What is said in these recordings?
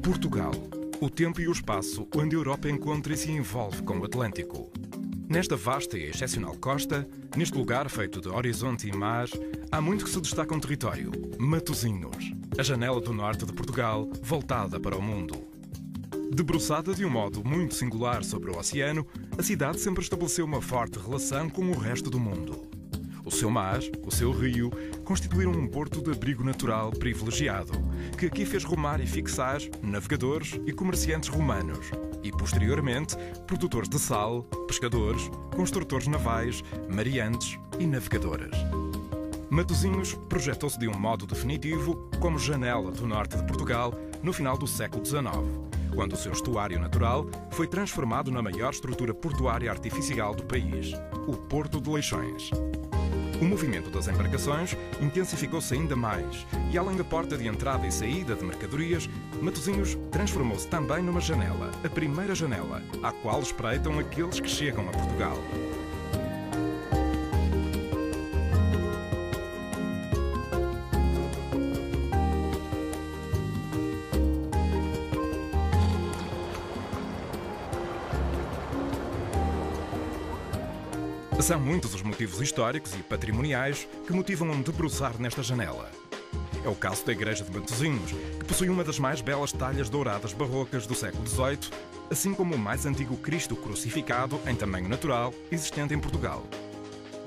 Portugal, o tempo e o espaço onde a Europa encontra e se envolve com o Atlântico. Nesta vasta e excepcional costa, neste lugar feito de horizonte e mar, há muito que se destaca um território: Matosinhos, a janela do norte de Portugal, voltada para o mundo. Debruçada de um modo muito singular sobre o oceano, a cidade sempre estabeleceu uma forte relação com o resto do mundo. O seu mar, o seu rio, constituíram um porto de abrigo natural privilegiado, que aqui fez rumar e fixar navegadores e comerciantes romanos, e, posteriormente, produtores de sal, pescadores, construtores navais, mariantes e navegadoras. Matosinhos projetou-se de um modo definitivo como janela do norte de Portugal no final do século XIX, quando o seu estuário natural foi transformado na maior estrutura portuária artificial do país, o Porto de Leixões. O movimento das embarcações intensificou-se ainda mais e, além da porta de entrada e saída de mercadorias, Matosinhos transformou-se também numa janela, a primeira janela, à qual espreitam aqueles que chegam a Portugal. São muitos os motivos históricos e patrimoniais que motivam um debruçar nesta janela. É o caso da Igreja de Matosinhos, que possui uma das mais belas talhas douradas barrocas do século XVIII, assim como o mais antigo Cristo crucificado em tamanho natural existente em Portugal.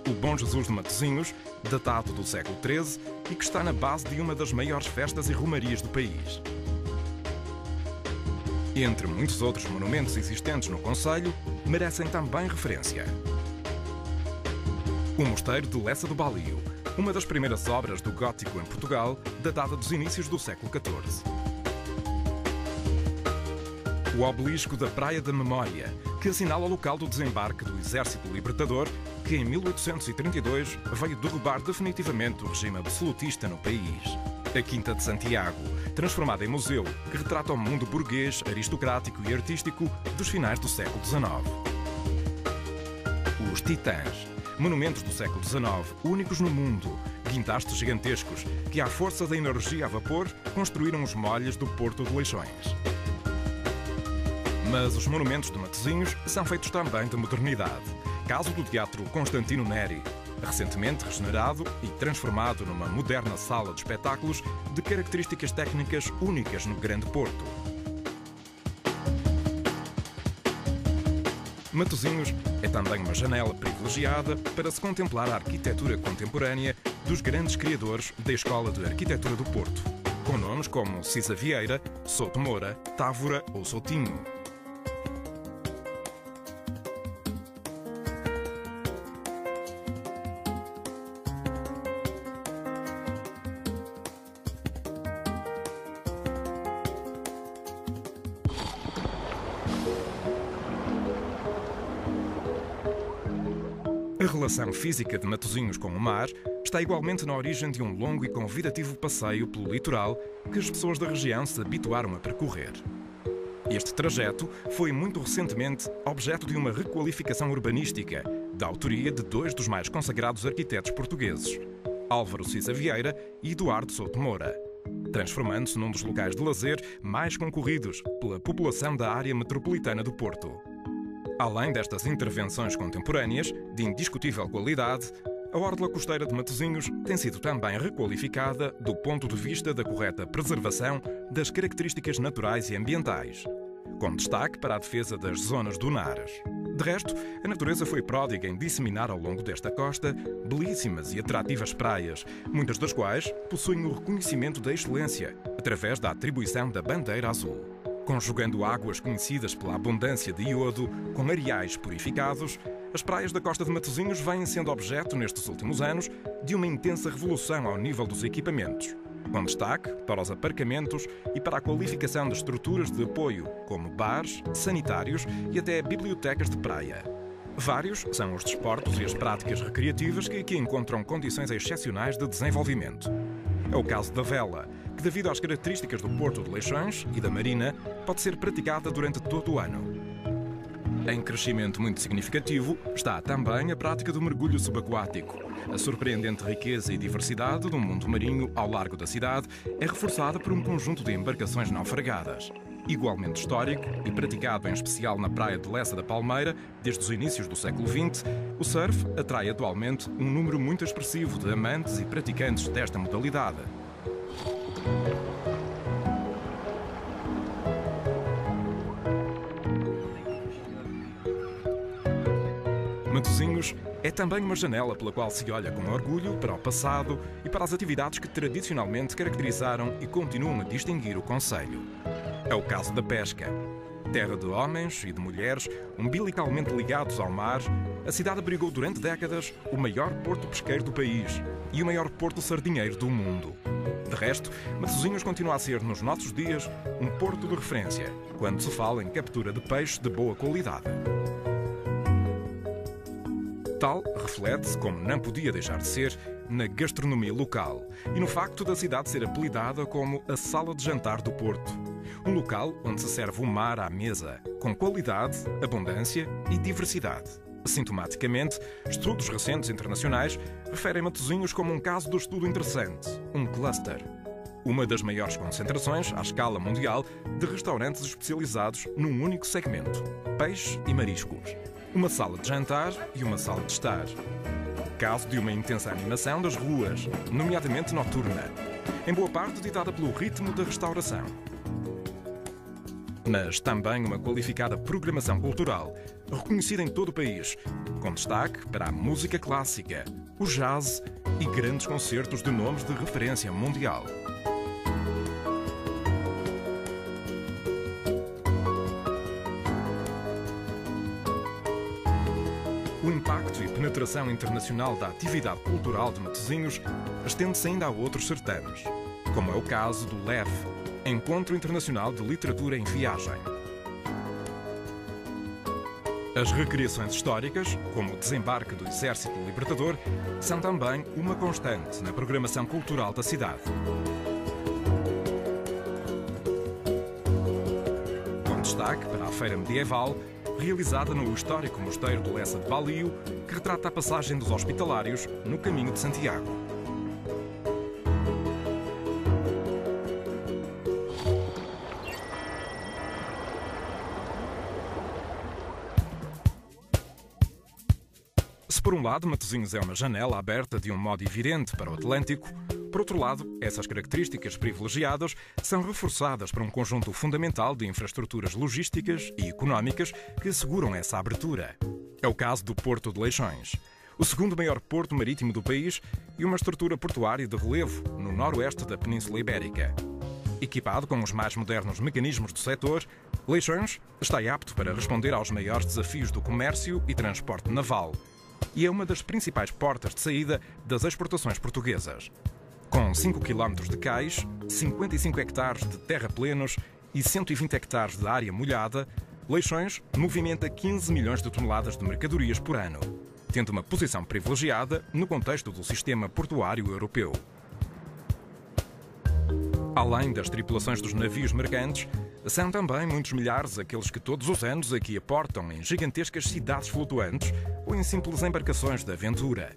O Bom Jesus de Matosinhos, datado do século XIII e que está na base de uma das maiores festas e romarias do país. Entre muitos outros monumentos existentes no concelho, merecem também referência o Mosteiro de Lessa do Balio, uma das primeiras obras do gótico em Portugal, datada dos inícios do século XIV. O Obelisco da Praia da Memória, que assinala o local do desembarque do Exército Libertador, que em 1832 veio derrubar definitivamente o regime absolutista no país. A Quinta de Santiago, transformada em museu, que retrata o mundo burguês, aristocrático e artístico dos finais do século XIX. Os Titãs, monumentos do século XIX, únicos no mundo, guindastes gigantescos que, à força da energia a vapor, construíram os molhes do Porto de Leixões. Mas os monumentos de Matosinhos são feitos também de modernidade. Caso do Teatro Constantino Neri, recentemente regenerado e transformado numa moderna sala de espetáculos de características técnicas únicas no Grande Porto. Matosinhos é também uma janela privilegiada para se contemplar a arquitetura contemporânea dos grandes criadores da Escola de Arquitetura do Porto, com nomes como Cisa Vieira, Souto Moura, Távora ou Soutinho. A relação física de Matosinhos com o mar está igualmente na origem de um longo e convidativo passeio pelo litoral que as pessoas da região se habituaram a percorrer. Este trajeto foi muito recentemente objeto de uma requalificação urbanística, da autoria de dois dos mais consagrados arquitetos portugueses, Álvaro Cisa Vieira e Eduardo Souto Moura, transformando-se num dos locais de lazer mais concorridos pela população da área metropolitana do Porto. Além destas intervenções contemporâneas, de indiscutível qualidade, a orla costeira de Matosinhos tem sido também requalificada do ponto de vista da correta preservação das características naturais e ambientais, com destaque para a defesa das zonas dunaras. De resto, a natureza foi pródiga em disseminar ao longo desta costa belíssimas e atrativas praias, muitas das quais possuem o reconhecimento da excelência, através da atribuição da bandeira azul. Conjugando águas conhecidas pela abundância de iodo com areais purificados, as praias da costa de Matosinhos vêm sendo objeto, nestes últimos anos, de uma intensa revolução ao nível dos equipamentos, com destaque para os aparcamentos e para a qualificação de estruturas de apoio, como bares, sanitários e até bibliotecas de praia. Vários são os desportos e as práticas recreativas que aqui encontram condições excepcionais de desenvolvimento. É o caso da vela, que devido às características do Porto de Leixões e da Marina, pode ser praticada durante todo o ano. Em crescimento muito significativo está também a prática do mergulho subaquático. A surpreendente riqueza e diversidade do mundo marinho ao largo da cidade é reforçada por um conjunto de embarcações naufragadas. Igualmente histórico e praticado em especial na praia de Lessa da Palmeira desde os inícios do século XX, o surf atrai atualmente um número muito expressivo de amantes e praticantes desta modalidade. Matosinhos é também uma janela pela qual se olha com orgulho para o passado e para as atividades que tradicionalmente caracterizaram e continuam a distinguir o concelho. É o caso da pesca. Terra de homens e de mulheres umbilicalmente ligados ao mar, a cidade abrigou durante décadas o maior porto pesqueiro do país e o maior porto sardinheiro do mundo. De resto, Matosinhos continua a ser, nos nossos dias, um porto de referência quando se fala em captura de peixe de boa qualidade. Tal reflete-se, como não podia deixar de ser, na gastronomia local e no facto da cidade ser apelidada como a Sala de Jantar do Porto. Um local onde se serve o mar à mesa, com qualidade, abundância e diversidade. Sintomaticamente, estudos recentes internacionais referem Matosinhos como um caso do estudo interessante, um cluster. Uma das maiores concentrações, à escala mundial, de restaurantes especializados num único segmento: peixe e mariscos. Uma sala de jantar e uma sala de estar. Caso de uma intensa animação das ruas, nomeadamente noturna, em boa parte ditada pelo ritmo da restauração. Mas também uma qualificada programação cultural, reconhecida em todo o país, com destaque para a música clássica, o jazz e grandes concertos de nomes de referência mundial. O impacto e penetração internacional da atividade cultural de Matosinhos estende-se ainda a outros certames, como é o caso do LEV, Encontro Internacional de Literatura em Viagem. As recriações históricas, como o desembarque do Exército Libertador, são também uma constante na programação cultural da cidade. Com destaque para a Feira Medieval, realizada no histórico mosteiro de Lessa de Balio, que retrata a passagem dos hospitalários no caminho de Santiago. Se por um lado Matosinhos é uma janela aberta de um modo evidente para o Atlântico, por outro lado, essas características privilegiadas são reforçadas por um conjunto fundamental de infraestruturas logísticas e económicas que asseguram essa abertura. É o caso do Porto de Leixões, o segundo maior porto marítimo do país e uma estrutura portuária de relevo no noroeste da Península Ibérica. Equipado com os mais modernos mecanismos do setor, Leixões está apto para responder aos maiores desafios do comércio e transporte naval e é uma das principais portas de saída das exportações portuguesas. Com 5 km de cais, 55 hectares de terraplenos e 120 hectares de área molhada, Leixões movimenta 15 milhões de toneladas de mercadorias por ano, tendo uma posição privilegiada no contexto do sistema portuário europeu. Além das tripulações dos navios mercantes, são também muitos milhares aqueles que todos os anos aqui aportam em gigantescas cidades flutuantes ou em simples embarcações de aventura.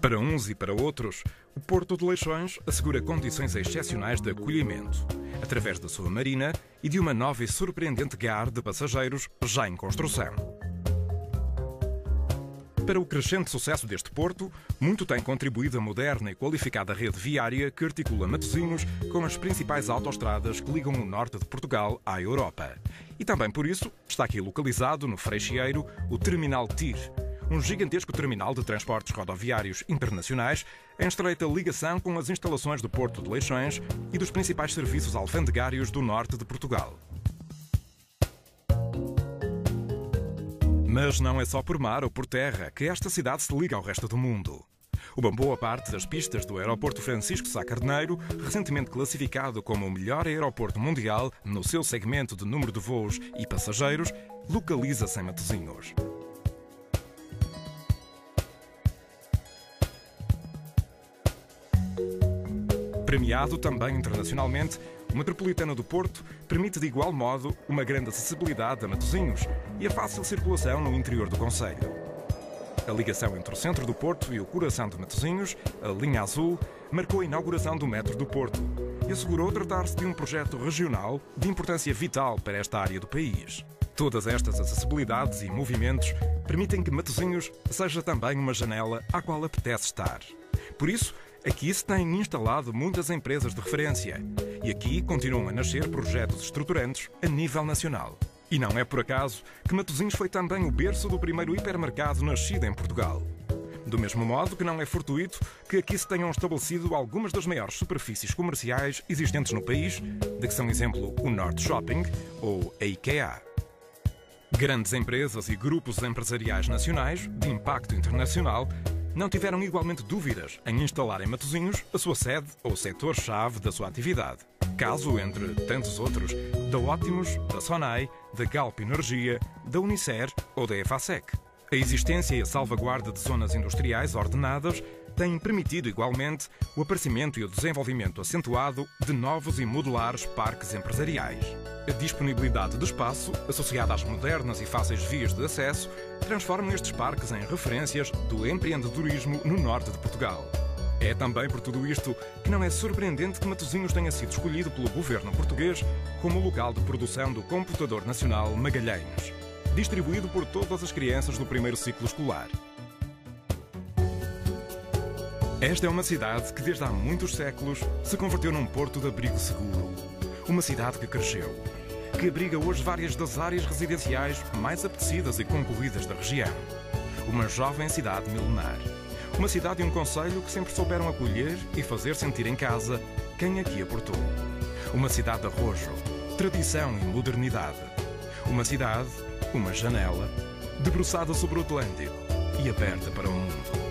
Para uns e para outros, o Porto de Leixões assegura condições excepcionais de acolhimento, através da sua marina e de uma nova e surpreendente gare de passageiros já em construção. Para o crescente sucesso deste porto, muito tem contribuído a moderna e qualificada rede viária que articula Matosinhos com as principais autoestradas que ligam o norte de Portugal à Europa. E também por isso está aqui localizado no Freixeiro o Terminal TIR, um gigantesco terminal de transportes rodoviários internacionais em estreita ligação com as instalações do Porto de Leixões e dos principais serviços alfandegários do norte de Portugal. Mas não é só por mar ou por terra que esta cidade se liga ao resto do mundo. Uma boa parte das pistas do aeroporto Francisco Sá Carneiro, recentemente classificado como o melhor aeroporto mundial no seu segmento de número de voos e passageiros, localiza-se em Matosinhos. Premiado também internacionalmente, metropolitana do Porto permite de igual modo uma grande acessibilidade a Matosinhos e a fácil circulação no interior do concelho. A ligação entre o centro do Porto e o coração de Matosinhos, a linha azul, marcou a inauguração do metro do Porto e assegurou tratar-se de um projeto regional de importância vital para esta área do país. Todas estas acessibilidades e movimentos permitem que Matosinhos seja também uma janela à qual apetece estar. Por isso, aqui se têm instalado muitas empresas de referência e aqui continuam a nascer projetos estruturantes a nível nacional. E não é por acaso que Matosinhos foi também o berço do primeiro hipermercado nascido em Portugal. Do mesmo modo que não é fortuito que aqui se tenham estabelecido algumas das maiores superfícies comerciais existentes no país, de que são exemplo o Norte Shopping ou a IKEA. Grandes empresas e grupos empresariais nacionais, de impacto internacional, não tiveram igualmente dúvidas em instalar em Matosinhos a sua sede ou setor-chave da sua atividade. Caso, entre tantos outros, da Ótimos, da Sonai, da Galp Energia, da Unicer ou da EFASEC. A existência e a salvaguarda de zonas industriais ordenadas têm permitido, igualmente, o aparecimento e o desenvolvimento acentuado de novos e modulares parques empresariais. A disponibilidade de espaço, associada às modernas e fáceis vias de acesso, transforma estes parques em referências do empreendedorismo no norte de Portugal. É também por tudo isto que não é surpreendente que Matosinhos tenha sido escolhido pelo governo português como local de produção do Computador Nacional Magalhães, distribuído por todas as crianças do primeiro ciclo escolar. Esta é uma cidade que desde há muitos séculos se converteu num porto de abrigo seguro. Uma cidade que cresceu, que abriga hoje várias das áreas residenciais mais apetecidas e concorridas da região. Uma jovem cidade milenar. Uma cidade e um concelho que sempre souberam acolher e fazer sentir em casa quem aqui aportou. Uma cidade de arrojo, tradição e modernidade. Uma cidade, uma janela, debruçada sobre o Atlântico e aberta para o mundo.